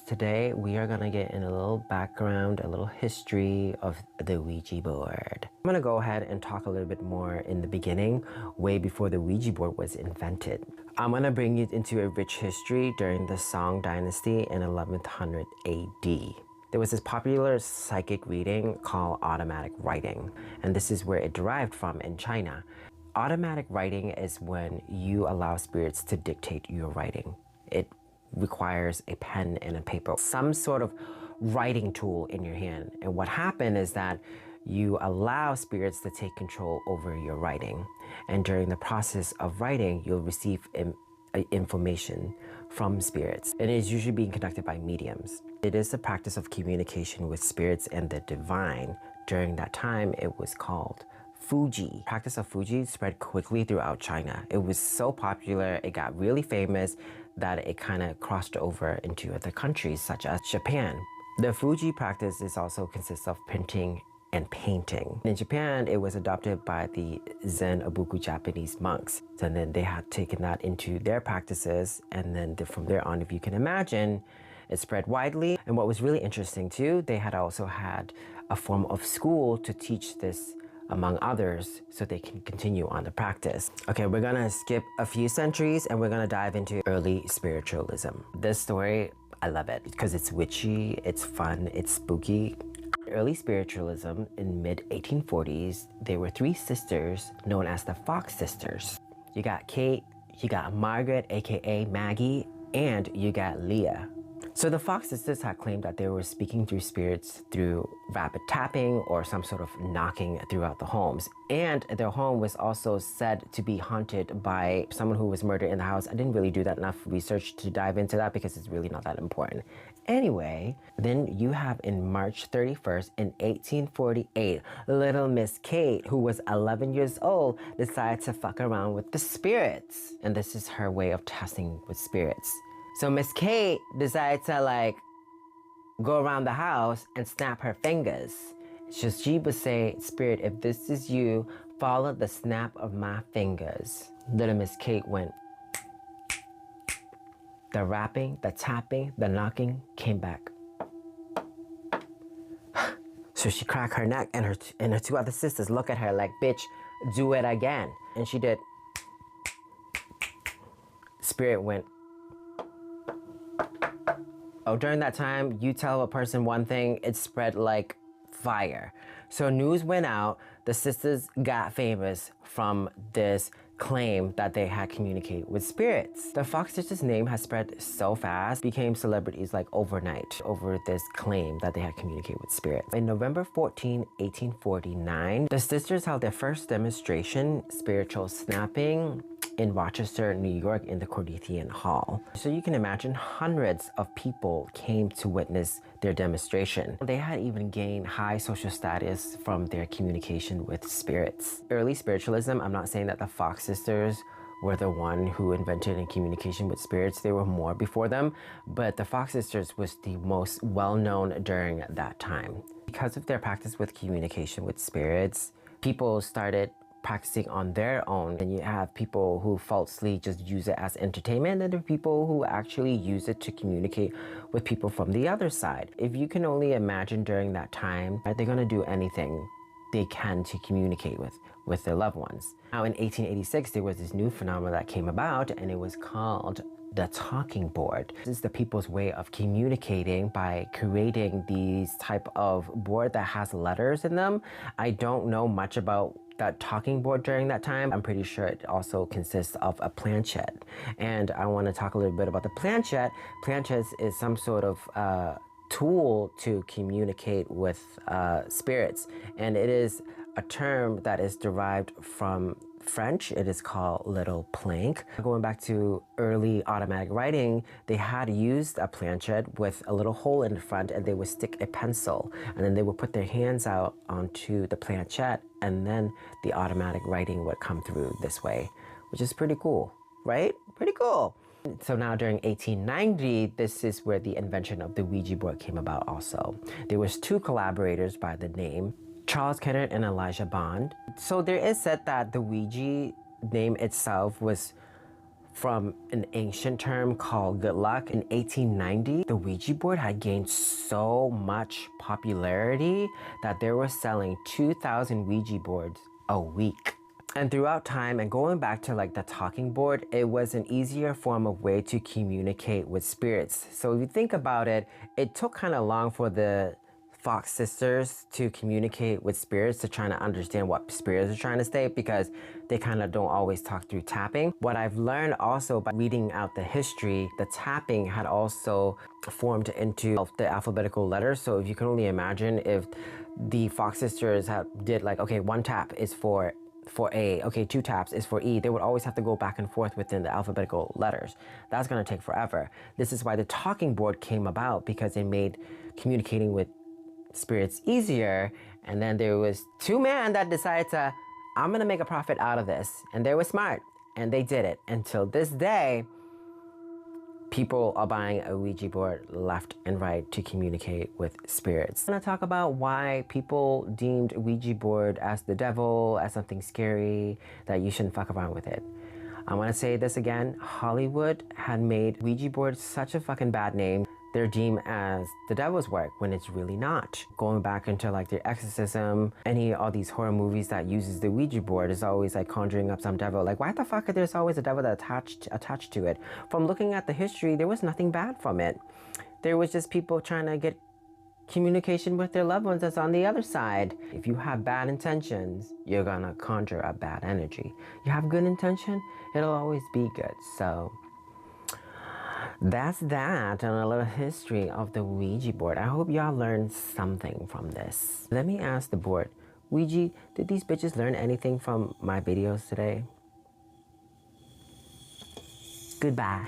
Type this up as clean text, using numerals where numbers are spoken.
Today we are gonna get in a little background, a little history of the Ouija board. I'm gonna go ahead and talk a little bit more in the beginning, way before the Ouija board was invented. I'm gonna bring you into a rich history during the Song Dynasty in 1100 AD. There was this popular psychic reading called automatic writing, and this is where it derived from in China. Automatic writing is when you allow spirits to dictate your writing. It requires a pen and a paper, some sort of writing tool in your hand. And what happened is that you allow spirits to take control over your writing. And during the process of writing, you'll receive information from spirits. And it is usually being conducted by mediums. It is the practice of communication with spirits and the divine. During that time, it was called Fuji. Practice of Fuji spread quickly throughout China. It was so popular, it got really famous that it kind of crossed over into other countries such as Japan. The Fuji practice also consists of printing and painting. In Japan, it was adopted by the Zen Obuku Japanese monks. And then they had taken that into their practices, and then from there on, if you can imagine, it spread widely. And what was really interesting too, they had also had a form of school to teach this among others, so they can continue on the practice. Okay, we're gonna skip a few centuries and we're gonna dive into early spiritualism. This story, I love it because it's witchy, it's fun, it's spooky. Early spiritualism in mid-1840s, there were three sisters known as the Fox sisters. You got Kate, you got Margaret, aka Maggie, and you got Leah. So the Fox sisters had claimed that they were speaking through spirits through rapid tapping or some sort of knocking throughout the homes. And their home was also said to be haunted by someone who was murdered in the house. I didn't really do that enough research to dive into that because it's really not that important. Anyway, then you have in March 31st in 1848, little Miss Kate, who was 11 years old, decided to fuck around with the spirits. And this is her way of testing with spirits. So Miss Kate decided to go around the house and snap her fingers. So she would say, "Spirit, if this is you, follow the snap of my fingers." Little Miss Kate went. The rapping, the tapping, the knocking came back. So she cracked her neck, and her two other sisters look at her like, "Bitch, do it again." And she did. Spirit went. Oh, during that time, you tell a person one thing, it spread like fire. So news went out, the sisters got famous from this claim that they had communicated with spirits. The Fox sisters' name has spread so fast, became celebrities like overnight over this claim that they had communicated with spirits. In November 14, 1849, the sisters held their first demonstration, spiritual snapping, in Rochester, New York, in the Corinthian Hall. So you can imagine hundreds of people came to witness their demonstration. They had even gained high social status from their communication with spirits. Early spiritualism, I'm not saying that the Fox sisters were the one who invented in communication with spirits. There were more before them, but the Fox sisters was the most well-known during that time. Because of their practice with communication with spirits, people started practicing on their own, and you have people who falsely just use it as entertainment, and there are people who actually use it to communicate with people from the other side. If you can only imagine during that time, they're gonna do anything they can to communicate with their loved ones. Now in 1886, there was this new phenomenon that came about, and it was called the talking board. This is the people's way of communicating by creating these type of board that has letters in them. I don't know much about that talking board during that time. I'm pretty sure it also consists of a planchette. And I want to talk a little bit about the planchette. Planchette is some sort of tool to communicate with spirits. And it is a term that is derived from French. It is called little plank. Going back to early automatic writing, they had used a planchette with a little hole in the front, and they would stick a pencil, and then they would put their hands out onto the planchette, and then the automatic writing would come through this way, which is pretty cool, right? Pretty cool. So now during 1890, this is where the invention of the Ouija board came about also. There was two collaborators by the name Charles Kennard and Elijah Bond. So there is said that the Ouija name itself was from an ancient term called good luck. In 1890, the Ouija board had gained so much popularity that they were selling 2,000 Ouija boards a week. And throughout time, and going back to like the talking board, it was an easier form of way to communicate with spirits. So if you think about it, it took kind of long for the Fox sisters to communicate with spirits to try to understand what spirits are trying to say, because they kind of don't always talk through tapping. What I've learned also by reading out the history, the tapping had also formed into the alphabetical letters. So if you can only imagine if the Fox sisters did like, okay, one tap is for A, okay, two taps is for E, they would always have to go back and forth within the alphabetical letters. That's gonna take forever. This is why the talking board came about, because it made communicating with spirits easier. And then there was two men that decided to, I'm gonna make a profit out of this. And they were smart, and they did it. Until this day, people are buying a Ouija board left and right to communicate with spirits. I'm gonna talk about why people deemed Ouija board as the devil, as something scary, that you shouldn't fuck around with it. I wanna say this again, Hollywood had made Ouija board such a fucking bad name. They're deemed as the devil's work when it's really not. Going back into like the exorcism, all these horror movies that uses the Ouija board is always like conjuring up some devil. Like, why the fuck there's always a devil that attached to it? From looking at the history, there was nothing bad from it. There was just people trying to get communication with their loved ones that's on the other side. If you have bad intentions, you're gonna conjure a bad energy. You have good intention, it'll always be good. So that's that and a little history of the Ouija board. I hope y'all learned something from this. Let me ask the board, Ouija, did these bitches learn anything from my videos today? Goodbye.